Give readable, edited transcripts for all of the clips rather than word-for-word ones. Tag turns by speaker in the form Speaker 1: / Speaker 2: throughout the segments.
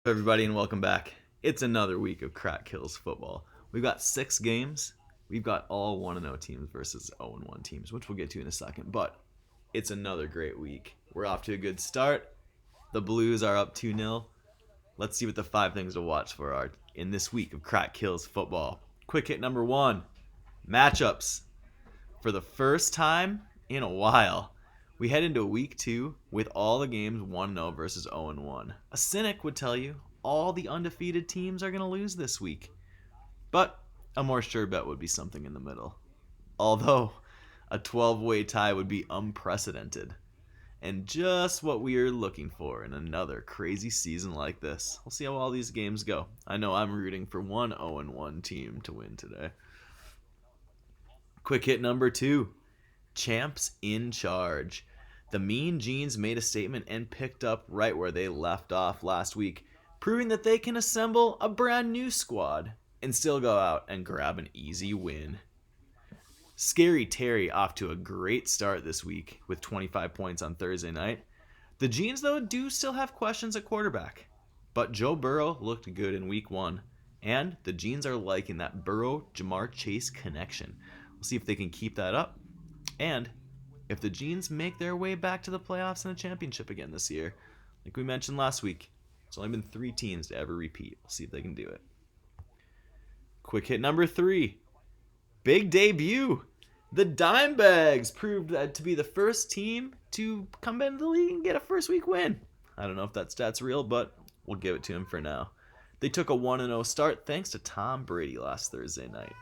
Speaker 1: Everybody, and welcome back. It's another week of Crack Kills football. We've got 6 games. We've got all 1-0 teams versus 0-1 teams, which we'll get to in a second. But it's another great week. We're off to a good start. The Blues are up 2-0. Let's see what the 5 things to watch for are in this week of Crack Kills football. Quick hit number 1. Matchups. For the first time in a while, we head into week 2 with all the games 1-0 versus 0-1. A cynic would tell you all the undefeated teams are going to lose this week. But a more sure bet would be something in the middle. Although a 12-way tie would be unprecedented. And just what we are looking for in another crazy season like this. We'll see how all these games go. I know I'm rooting for one 0-1 team to win today. Quick hit number 2. Champs in charge. The Mean Genes made a statement and picked up right where they left off last week, proving that they can assemble a brand new squad and still go out and grab an easy win. Scary Terry off to a great start this week with 25 points on Thursday night. The Genes, though, do still have questions at quarterback. But Joe Burrow looked good in week 1, and the Genes are liking that Burrow-Jamar Chase connection. We'll see if they can keep that up, and if the Genes make their way back to the playoffs and the championship again this year. Like we mentioned last week, it's only been 3 teams to ever repeat. We'll see if they can do it. Quick hit number 3. Big debut. The Dimebags proved that to be the first team to come into the league and get a first week win. I don't know if that stat's real, but we'll give it to them for now. They took a 1-0 start thanks to Tom Brady last Thursday night.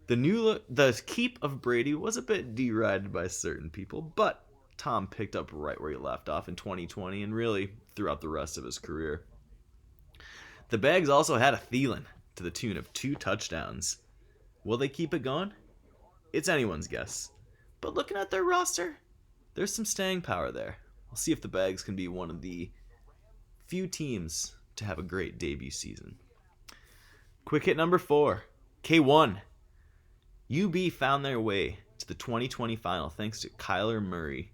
Speaker 1: The keep of Brady was a bit derided by certain people, but Tom picked up right where he left off in 2020 and really throughout the rest of his career. The Bags also had a Thielen to the tune of 2 touchdowns. Will they keep it going? It's anyone's guess. But looking at their roster, there's some staying power there. We'll see if the Bags can be one of the few teams to have a great debut season. Quick hit number 4. K1. UB found their way to the 2020 final thanks to Kyler Murray.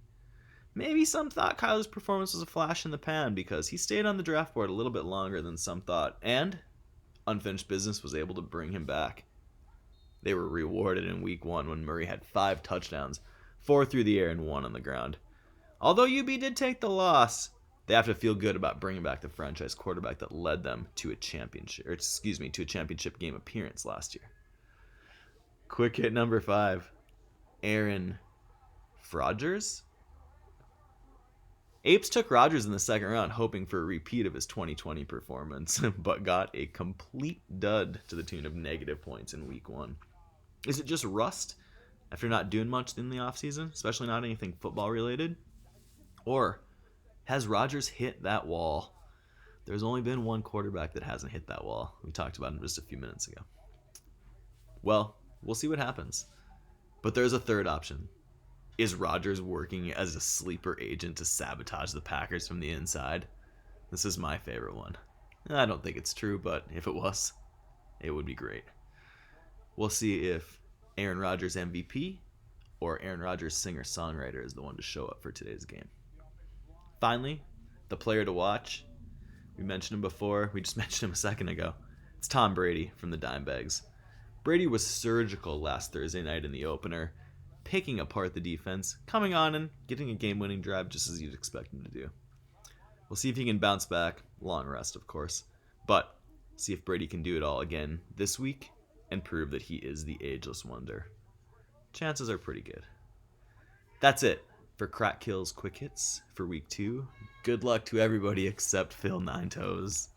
Speaker 1: Maybe some thought Kyler's performance was a flash in the pan because he stayed on the draft board a little bit longer than some thought, and unfinished business was able to bring him back. They were rewarded in week 1 when Murray had 5 touchdowns, 4 through the air and 1 on the ground. Although UB did take the loss, they have to feel good about bringing back the franchise quarterback that led them to a championship game appearance last year. Quick hit number 5. Aaron Rodgers? Apes took Rodgers in the second round, hoping for a repeat of his 2020 performance, but got a complete dud to the tune of negative points in week 1. Is it just rust after not doing much in the offseason, especially not anything football related? Or has Rodgers hit that wall? There's only been one quarterback that hasn't hit that wall. We talked about him just a few minutes ago. Well, we'll see what happens. But there's a third option. Is Rodgers working as a sleeper agent to sabotage the Packers from the inside? This is my favorite one. I don't think it's true, but if it was, it would be great. We'll see if Aaron Rodgers MVP or Aaron Rodgers singer-songwriter is the one to show up for today's game. Finally, the player to watch. We mentioned him before. We just mentioned him a second ago. It's Tom Brady from the Dimebags. Brady was surgical last Thursday night in the opener, picking apart the defense, coming on and getting a game-winning drive just as you'd expect him to do. We'll see if he can bounce back. Long rest, of course. But see if Brady can do it all again this week and prove that he is the ageless wonder. Chances are pretty good. That's it for Crack Kills Quick Hits for week 2. Good luck to everybody except Phil Nine Toes.